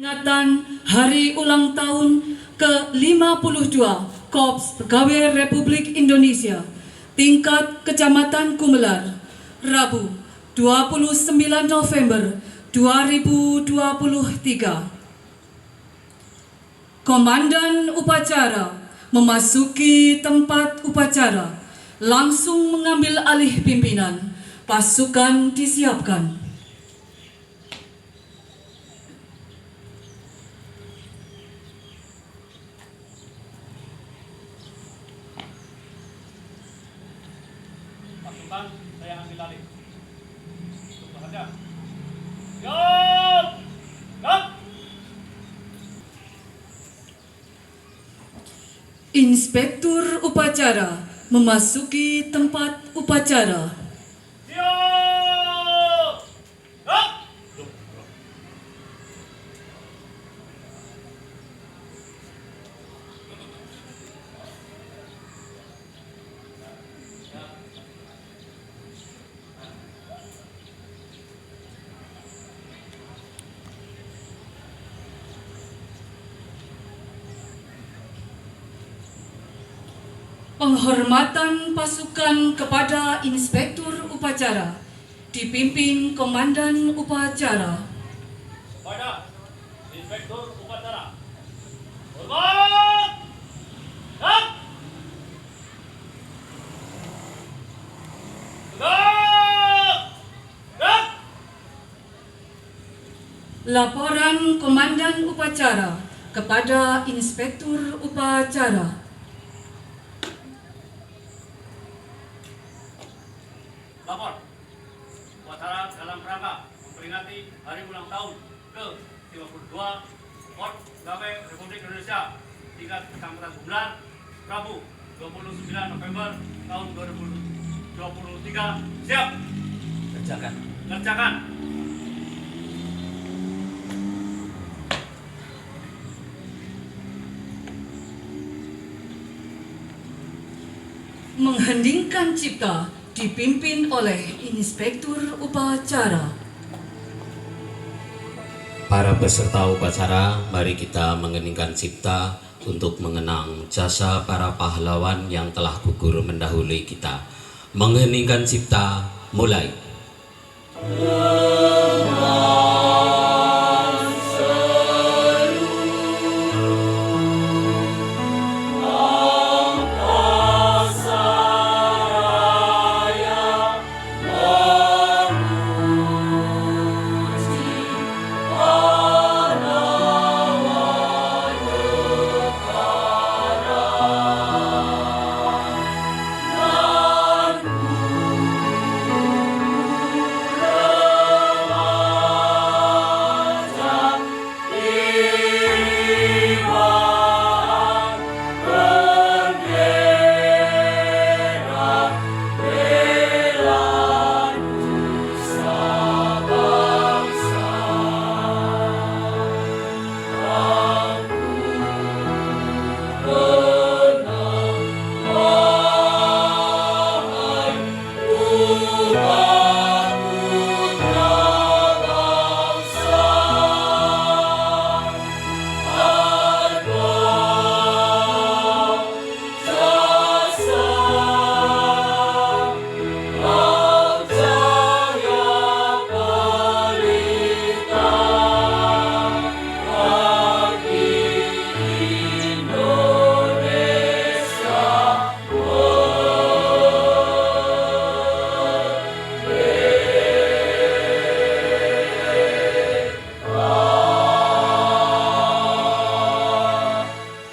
Peringatan Hari Ulang Tahun ke-52 Korps Pegawai Republik Indonesia tingkat Kecamatan Gumelar, Rabu 29 November 2023. Komandan upacara memasuki tempat upacara, langsung mengambil alih pimpinan. Pasukan disiapkan. Pasukan saya ambil alih. Untuk bekerja. Siap! Siap! Inspektur upacara memasuki tempat upacara. Siap! Siap! Penghormatan pasukan kepada Inspektur upacara dipimpin Komandan upacara. Pada Inspektur upacara. Hormat! Siap! Tegak! Siap! Laporan Komandan upacara kepada Inspektur upacara. Lapor. Upacara dalam rangka memperingati Hari Ulang Tahun ke-52 Korps Pegawai Republik Indonesia tingkat Kecamatan Gumelar, Rabu 29 November tahun 2023. Siap. Kerjakan. Kerjakan. Menghendingkan cipta dipimpin oleh Inspektur upacara. Para peserta upacara, mari kita mengeningkan cipta untuk mengenang jasa para pahlawan yang telah gugur mendahului kita. Mengeningkan cipta, mulai.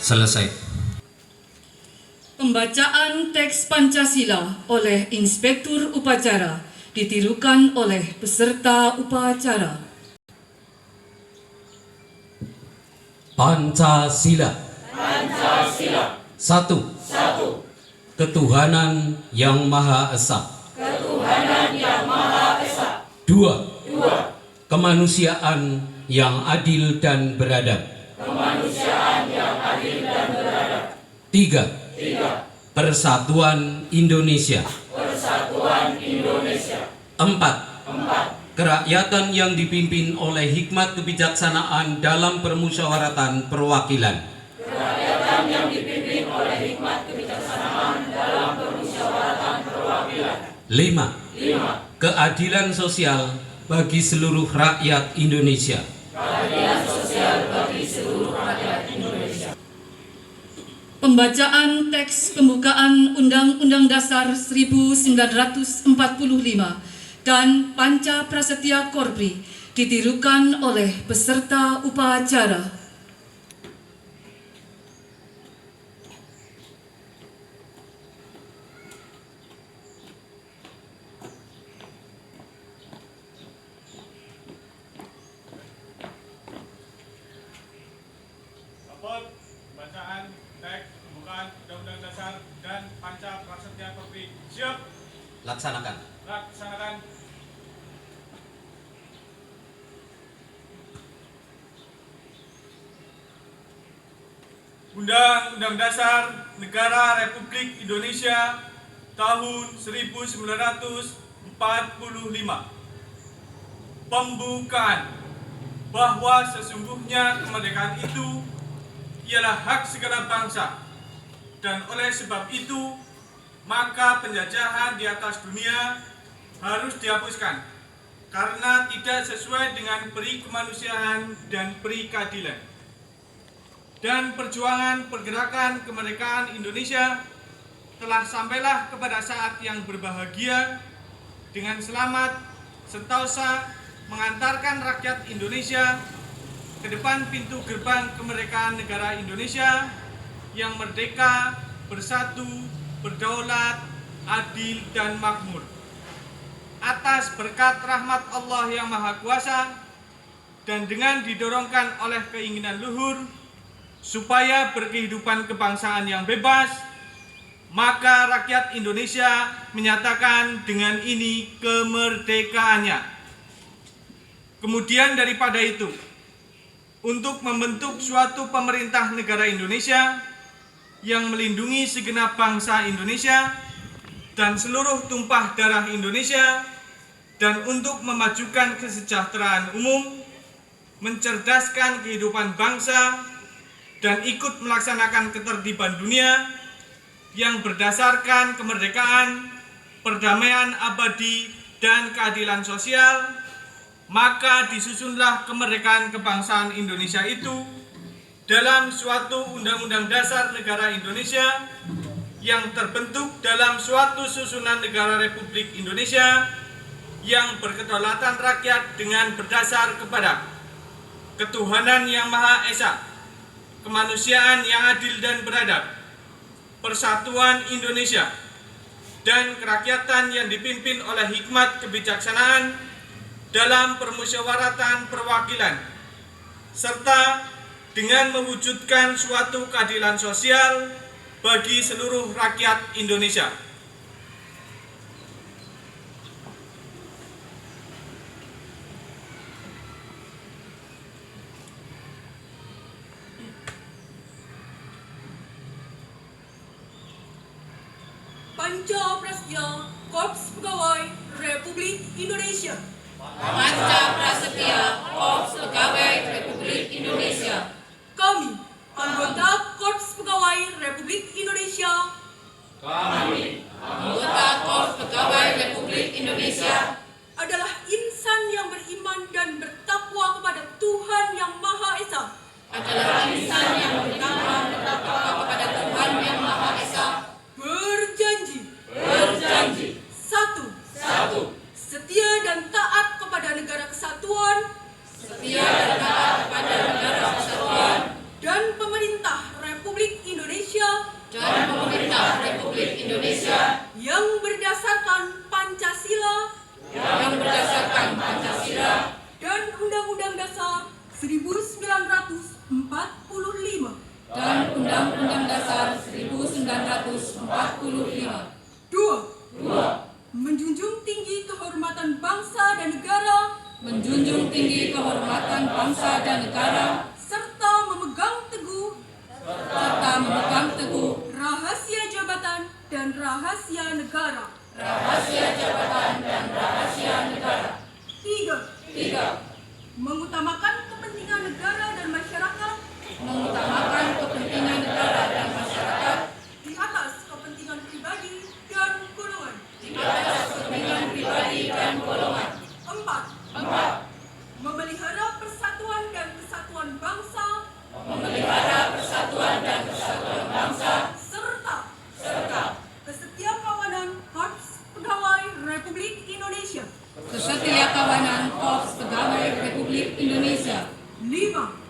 Selesai. Pembacaan teks Pancasila oleh Inspektur upacara ditirukan oleh peserta upacara. Pancasila. Pancasila. Satu. Satu. Ketuhanan yang Maha Esa. Ketuhanan yang Maha Esa. Dua. Dua. Kemanusiaan yang adil dan beradab. Kemanusiaan yang adil dan beradab. Tiga. Tiga. Persatuan Indonesia. Persatuan Indonesia. Empat. Empat. kerakyatan yang dipimpin oleh hikmat kebijaksanaan dalam permusyawaratan perwakilan. Kerakyatan yang dipimpin oleh hikmat kebijaksanaan dalam permusyawaratan perwakilan. 5. Keadilan sosial bagi seluruh rakyat Indonesia. Keadilan sosial bagi seluruh rakyat Indonesia. Pembacaan teks pembukaan Undang-Undang Dasar 1945 dan Panca Prasetya Korpri ditirukan oleh peserta upacara. Raport bacaan teks pembukaan Undang-Undang Dasar dan Panca Prasetya Korpri. Siap. Laksanakan. Laksanakan. Undang-Undang Dasar Negara Republik Indonesia tahun 1945. Pembukaan bahwa sesungguhnya kemerdekaan itu ialah hak segala bangsa, dan oleh sebab itu maka penjajahan di atas dunia harus dihapuskan karena tidak sesuai dengan peri kemanusiaan dan peri keadilan. Dan perjuangan pergerakan kemerdekaan Indonesia telah sampailah kepada saat yang berbahagia dengan selamat sentosa mengantarkan rakyat Indonesia ke depan pintu gerbang kemerdekaan negara Indonesia yang merdeka, bersatu, berdaulat, adil, dan makmur. Atas berkat rahmat Allah yang Maha Kuasa dan dengan didorongkan oleh keinginan luhur supaya berkehidupan kebangsaan yang bebas, maka rakyat Indonesia menyatakan dengan ini kemerdekaannya. Kemudian daripada itu, untuk membentuk suatu pemerintah negara Indonesia yang melindungi segenap bangsa Indonesia dan seluruh tumpah darah Indonesia, dan untuk memajukan kesejahteraan umum, mencerdaskan kehidupan bangsa, dan ikut melaksanakan ketertiban dunia yang berdasarkan kemerdekaan, perdamaian abadi, dan keadilan sosial, maka disusunlah kemerdekaan kebangsaan Indonesia itu dalam suatu Undang-Undang Dasar Negara Indonesia yang terbentuk dalam suatu susunan negara Republik Indonesia yang berkedaulatan rakyat dengan berdasar kepada ketuhanan yang Maha Esa, kemanusiaan yang adil dan beradab, persatuan Indonesia, dan kerakyatan yang dipimpin oleh hikmat kebijaksanaan dalam permusyawaratan perwakilan, serta dengan mewujudkan suatu keadilan sosial bagi seluruh rakyat Indonesia. Panca Prasetya Korps Pegawai Republik Indonesia. Panca Prasetya Korps Pegawai Republik Indonesia. Kami, anggota Korps Pegawai Republik Indonesia, Anggota Korps Pegawai Republik Indonesia adalah insan yang beriman dan bertakwa kepada Tuhan Yang Maha Esa. adalah insan yang bertakwa kepada Tuhan Yang Maha Esa. Berjanji. Satu. Setia dan taat kepada negara kesatuan Setia dan taat kepada negara kesatuan dan pemerintah Republik Indonesia dan pemerintah Republik Indonesia yang berdasarkan Pancasila yang berdasarkan Pancasila dan Undang-Undang Dasar 1945. dan Undang-Undang Dasar 1945. 2. Menjunjung tinggi kehormatan bangsa dan negara Menjunjung tinggi kehormatan bangsa dan negara serta memegang teguh rahasia jabatan dan rahasia negara. rahasia jabatan dan rahasia negara. 3.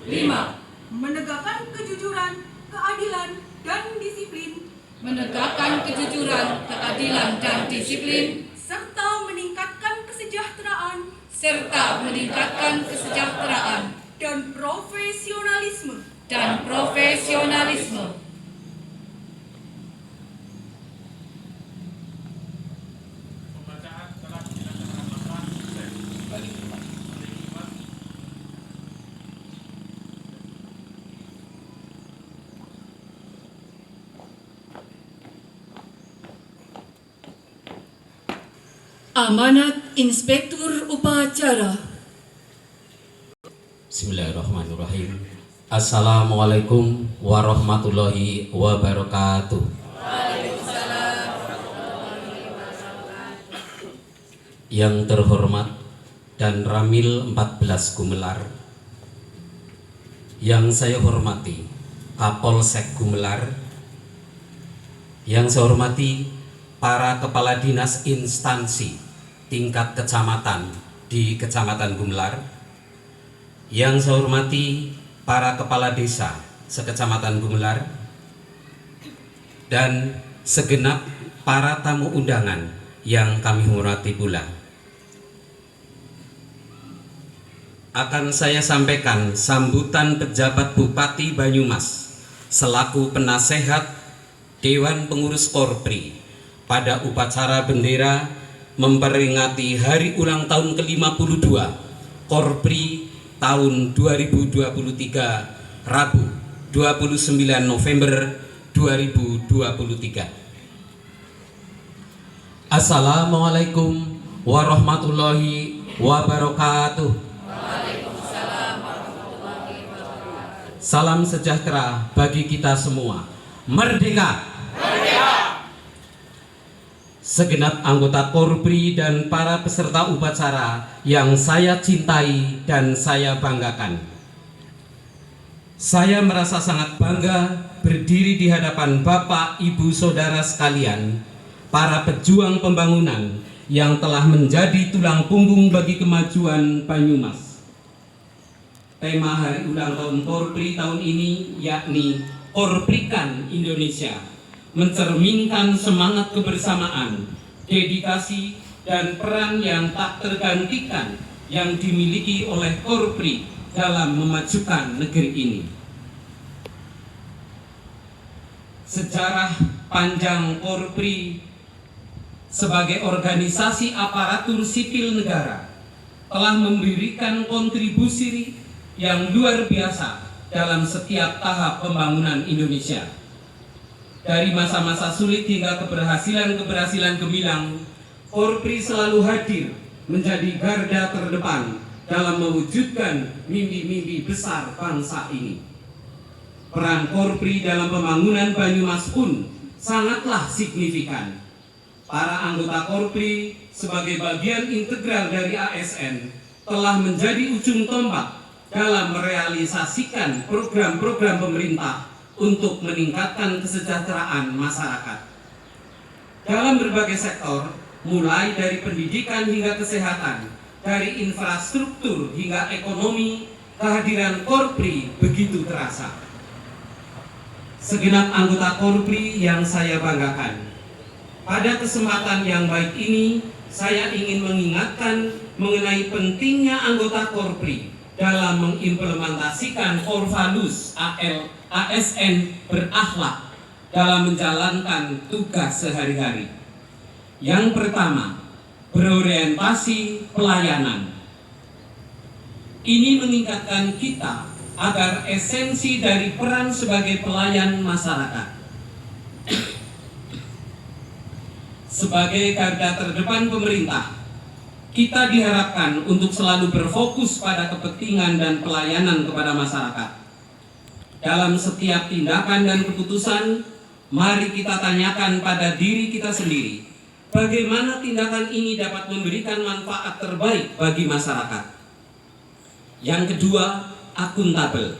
5. Menegakkan kejujuran, keadilan, dan disiplin, Menegakkan kejujuran, keadilan, dan disiplin, serta meningkatkan kesejahteraan dan profesionalisme. Pembacaan telah dilaksanakan lengkap. Balik keempat. Amanat Inspektur Upacara. Bismillahirrahmanirrahim. Assalamualaikum warahmatullahi wabarakatuh. Yang terhormat dan Ramil 14 Gumelar, yang saya hormati Kapolsek Gumelar, yang saya hormati para kepala dinas instansi tingkat kecamatan di Kecamatan Gumelar, yang saya hormati para kepala desa sekecamatan Gumelar, dan segenap para tamu undangan yang kami hormati pula. Akan saya sampaikan sambutan pejabat Bupati Banyumas selaku penasehat Dewan Pengurus Korpri pada upacara bendera memperingati hari ulang tahun ke-52 Korpri tahun 2023 Rabu 29 November 2023. Assalamualaikum warahmatullahi wabarakatuh. Salam sejahtera bagi kita semua. Merdeka! Segenap anggota Korpri dan para peserta upacara yang saya cintai dan saya banggakan. Saya merasa sangat bangga berdiri di hadapan Bapak, Ibu, Saudara sekalian, para pejuang pembangunan yang telah menjadi tulang punggung bagi kemajuan Banyumas. Tema hari ulang tahun Korpri tahun ini yakni Korprikan Indonesia, mencerminkan semangat kebersamaan, dedikasi, dan peran yang tak tergantikan yang dimiliki oleh Korpri dalam memajukan negeri ini. Sejarah panjang Korpri sebagai organisasi aparatur sipil negara telah memberikan kontribusi yang luar biasa dalam setiap tahap pembangunan Indonesia. Dari masa-masa sulit hingga keberhasilan gemilang, Korpri selalu hadir menjadi garda terdepan dalam mewujudkan mimpi-mimpi besar bangsa ini. Peran Korpri dalam pembangunan Banyumas pun sangatlah signifikan. Para anggota Korpri sebagai bagian integral dari ASN telah menjadi ujung tombak dalam merealisasikan program-program pemerintah untuk meningkatkan kesejahteraan masyarakat. Dalam berbagai sektor, mulai dari pendidikan hingga kesehatan, dari infrastruktur hingga ekonomi, kehadiran Korpri begitu terasa. Segenap anggota Korpri yang saya banggakan, pada kesempatan yang baik ini, saya ingin mengingatkan mengenai pentingnya anggota Korpri dalam mengimplementasikan core values ASN berakhlak dalam menjalankan tugas sehari-hari. Yang pertama, berorientasi pelayanan. Ini mengingatkan kita agar esensi dari peran sebagai pelayan masyarakat. Sebagai garda terdepan pemerintah, kita diharapkan untuk selalu berfokus pada kepentingan dan pelayanan kepada masyarakat. Dalam setiap tindakan dan keputusan, mari kita tanyakan pada diri kita sendiri, bagaimana tindakan ini dapat memberikan manfaat terbaik bagi masyarakat. Yang kedua, akuntabel.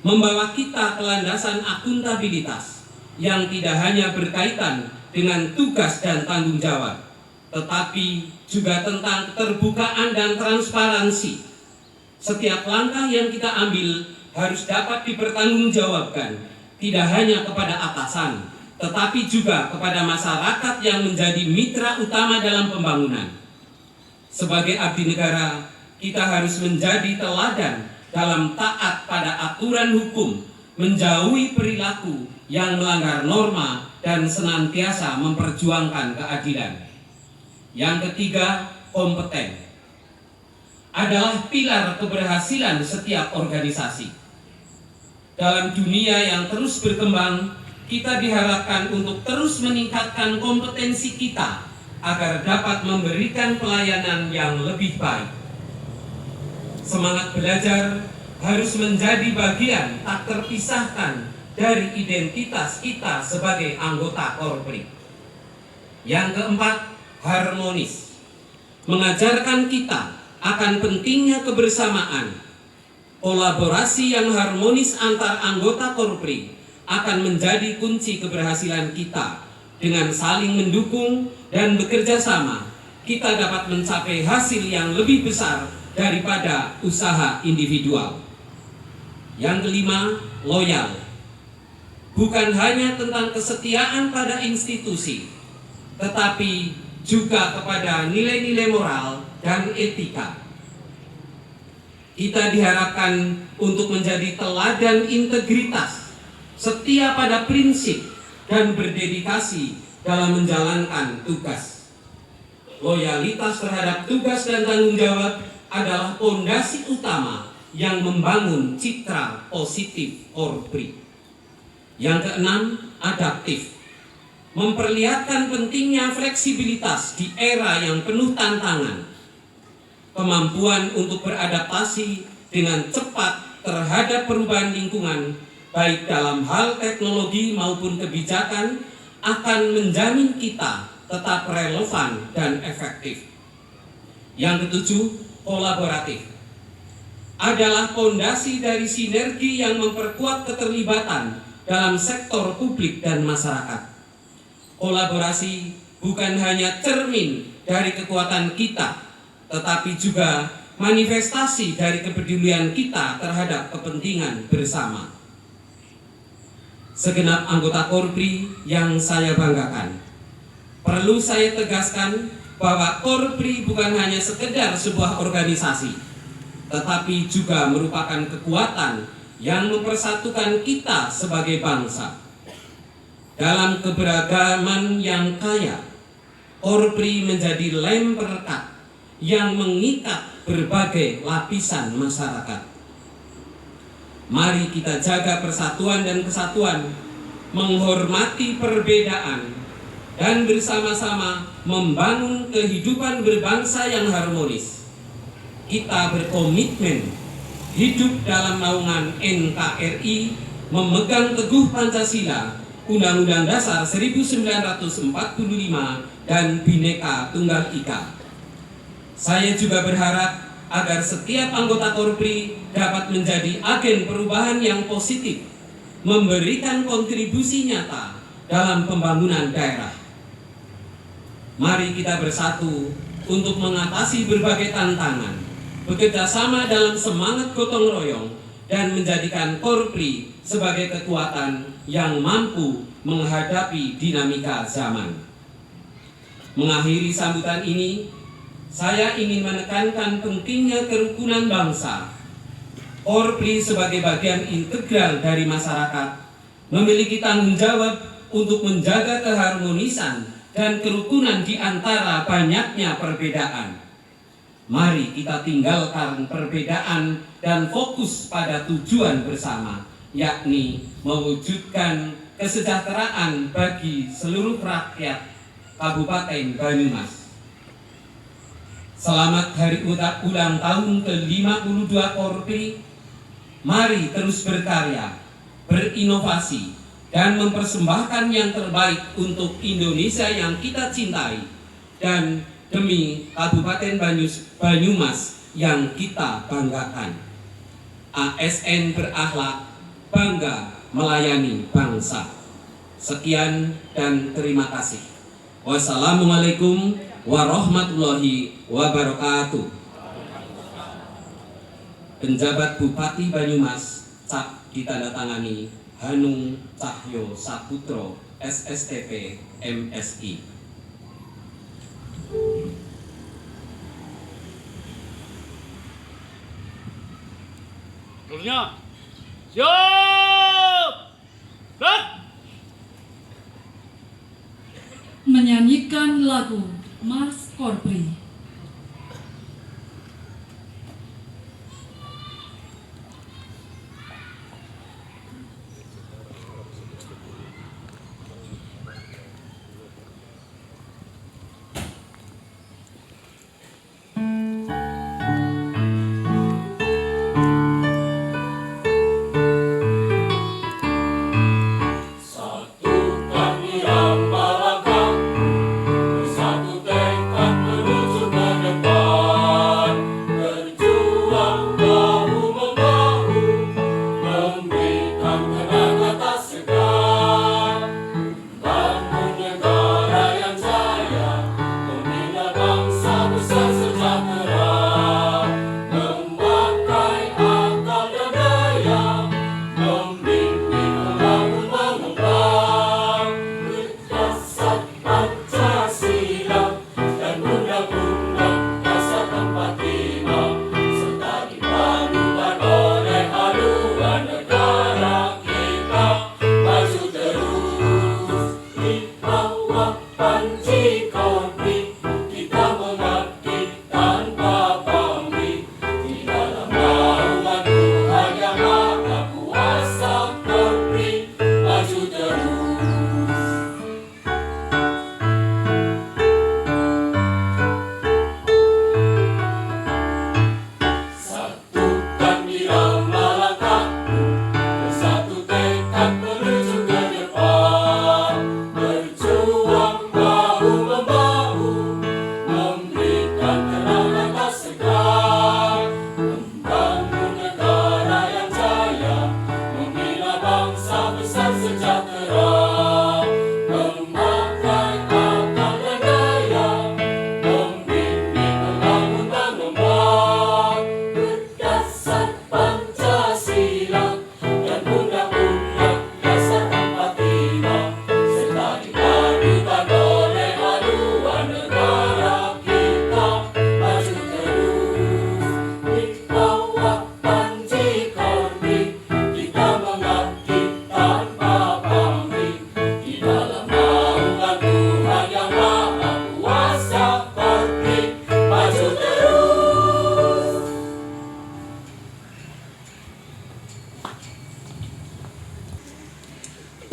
Membawa kita ke landasan akuntabilitas yang tidak hanya berkaitan dengan tugas dan tanggung jawab, tetapi juga tentang keterbukaan dan transparansi. Setiap langkah yang kita ambil harus dapat dipertanggungjawabkan, tidak hanya kepada atasan, tetapi juga kepada masyarakat yang menjadi mitra utama dalam pembangunan. Sebagai abdi negara, kita harus menjadi teladan dalam taat pada aturan hukum, menjauhi perilaku yang melanggar norma, dan senantiasa memperjuangkan keadilan. Yang ketiga, kompeten adalah pilar keberhasilan setiap organisasi. Dalam dunia yang terus berkembang, kita diharapkan untuk terus meningkatkan kompetensi kita agar dapat memberikan pelayanan yang lebih baik. Semangat belajar harus menjadi bagian tak terpisahkan dari identitas kita sebagai anggota Korpri. Yang keempat, harmonis. Mengajarkan kita akan pentingnya kebersamaan. Kolaborasi yang harmonis antar anggota Korpri akan menjadi kunci keberhasilan kita. Dengan saling mendukung dan bekerja sama, kita dapat mencapai hasil yang lebih besar daripada usaha individual. Yang kelima, loyal. Bukan hanya tentang kesetiaan pada institusi, tetapi juga kepada nilai-nilai moral dan etika. Kita diharapkan untuk menjadi teladan integritas, setia pada prinsip, dan berdedikasi dalam menjalankan tugas. Loyalitas terhadap tugas dan tanggung jawab adalah fondasi utama yang membangun citra positif Korpri. Yang keenam, adaptif. Memperlihatkan pentingnya fleksibilitas di era yang penuh tantangan. Kemampuan untuk beradaptasi dengan cepat terhadap perubahan lingkungan, baik dalam hal teknologi maupun kebijakan, akan menjamin kita tetap relevan dan efektif. Yang ketujuh, kolaboratif. Adalah fondasi dari sinergi yang memperkuat keterlibatan dalam sektor publik dan masyarakat. Kolaborasi bukan hanya cermin dari kekuatan kita, tetapi juga manifestasi dari kepedulian kita terhadap kepentingan bersama. Segenap anggota Korpri yang saya banggakan, perlu saya tegaskan bahwa Korpri bukan hanya sekedar sebuah organisasi, tetapi juga merupakan kekuatan yang mempersatukan kita sebagai bangsa. Dalam keberagaman yang kaya, Korpri menjadi lem perekat yang mengikat berbagai lapisan masyarakat. Mari kita jaga persatuan dan kesatuan, menghormati perbedaan, dan bersama-sama membangun kehidupan berbangsa yang harmonis. Kita berkomitmen hidup dalam naungan NKRI, memegang teguh Pancasila, Undang-Undang Dasar 1945, dan Bhinneka Tunggal Ika. Saya juga berharap agar setiap anggota Korpri dapat menjadi agen perubahan yang positif, memberikan kontribusi nyata dalam pembangunan daerah. Mari kita bersatu untuk mengatasi berbagai tantangan, bekerja sama dalam semangat gotong royong, dan menjadikan Korpri sebagai kekuatan yang mampu menghadapi dinamika zaman. Mengakhiri sambutan ini, saya ingin menekankan pentingnya kerukunan bangsa. Korpri sebagai bagian integral dari masyarakat memiliki tanggung jawab untuk menjaga keharmonisan dan kerukunan di antara banyaknya perbedaan. Mari kita tinggalkan perbedaan dan fokus pada tujuan bersama, yakni mewujudkan kesejahteraan bagi seluruh rakyat Kabupaten Banyumas. Selamat hari ulang tahun ke-52 Korpri. Mari terus berkarya, berinovasi, dan mempersembahkan yang terbaik untuk Indonesia yang kita cintai, dan demi Kabupaten Banyumas yang kita banggakan. ASN berakhlak, bangga melayani bangsa. Sekian dan terima kasih. Wassalamualaikum warahmatullahi wabarakatuh. Penjabat Bupati Banyumas cap ditandatangani Hanung Cahyo Saputro SSTP MSI. Turunnya. Siap. Gerak. Menyanyikan lagu Mars Korpri.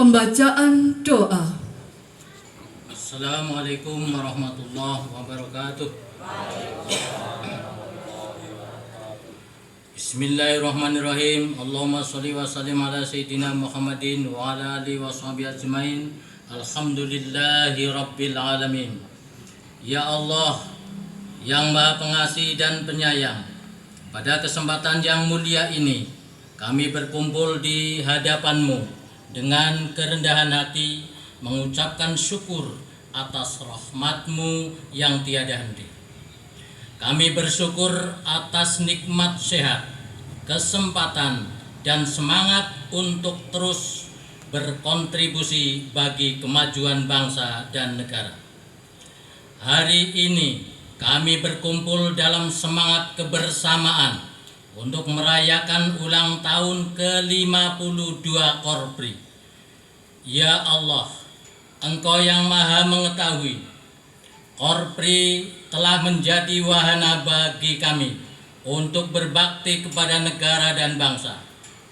Pembacaan doa. Assalamualaikum warahmatullahi wabarakatuh. Bismillahirrahmanirrahim. Allahumma sholli wa sallim ala sayyidina Muhammadin wa ala alihi wa sahbihi ajmain. Alhamdulillahi rabbil alamin. Ya Allah yang Maha Pengasih dan Penyayang, pada kesempatan yang mulia ini kami berkumpul di hadapan-Mu dengan kerendahan hati mengucapkan syukur atas rahmat-Mu yang tiada henti. Kami bersyukur atas nikmat sehat, kesempatan, dan semangat untuk terus berkontribusi bagi kemajuan bangsa dan negara. Hari ini kami berkumpul dalam semangat kebersamaan untuk merayakan ulang tahun ke-52 Korpri. Ya Allah, Engkau yang Maha mengetahui, Korpri telah menjadi wahana bagi kami untuk berbakti kepada negara dan bangsa.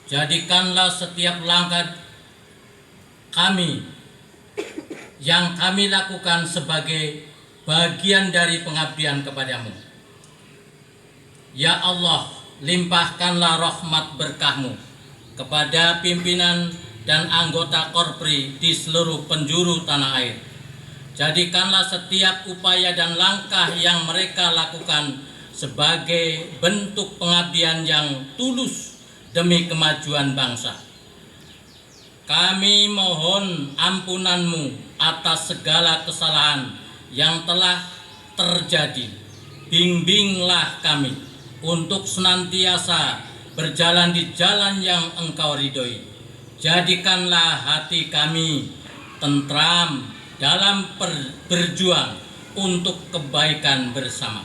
Jadikanlah setiap langkah kami yang kami lakukan sebagai bagian dari pengabdian kepadamu. Ya Allah, limpahkanlah rahmat berkah-Mu kepada pimpinan dan anggota Korpri di seluruh penjuru tanah air. Jadikanlah setiap upaya dan langkah yang mereka lakukan sebagai bentuk pengabdian yang tulus demi kemajuan bangsa. Kami mohon ampunan-Mu atas segala kesalahan yang telah terjadi. Bimbinglah kami untuk senantiasa berjalan di jalan yang Engkau ridhoi. Jadikanlah hati kami tentram dalam berjuang untuk kebaikan bersama.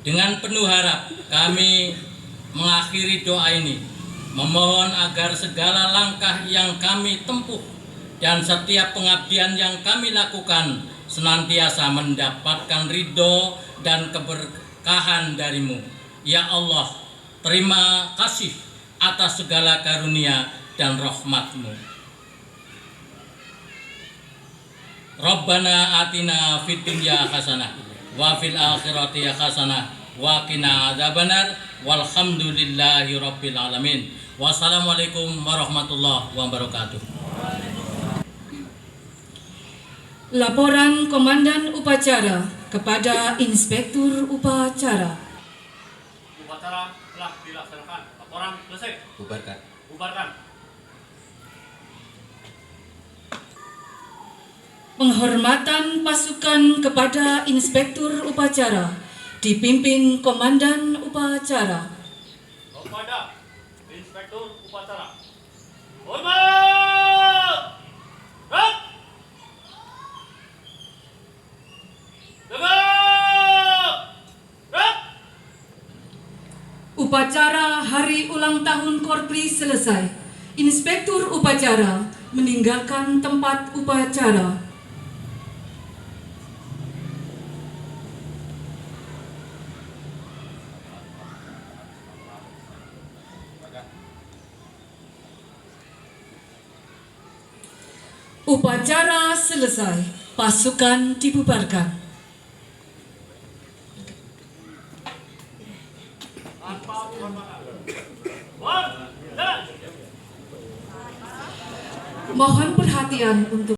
Dengan penuh harap kami mengakhiri doa ini, memohon agar segala langkah yang kami tempuh dan setiap pengabdian yang kami lakukan senantiasa mendapatkan ridho dan keberkahan dari-Mu. Ya Allah, terima kasih atas segala karunia dan rahmat-Mu. Rabbana atina fid dunya hasanah wa fil akhirati hasanah wa qina adzabannar walhamdulillahi rabbil alamin. Wassalamualaikum warahmatullahi wabarakatuh. Laporan Komandan Upacara kepada Inspektur Upacara. Upacara telah dilaksanakan. Laporan selesai. Bubarkan. Bubarkan. Penghormatan pasukan kepada Inspektur Upacara dipimpin Komandan Upacara. Kepada Inspektur Upacara. Hormat! Gerak! Tegak! Gerak! Upacara hari ulang tahun Korpri selesai. Inspektur Upacara meninggalkan tempat upacara. Upacara selesai, pasukan dibubarkan. Tanpa penghormatan. One, jalan! Mohon perhatian untuk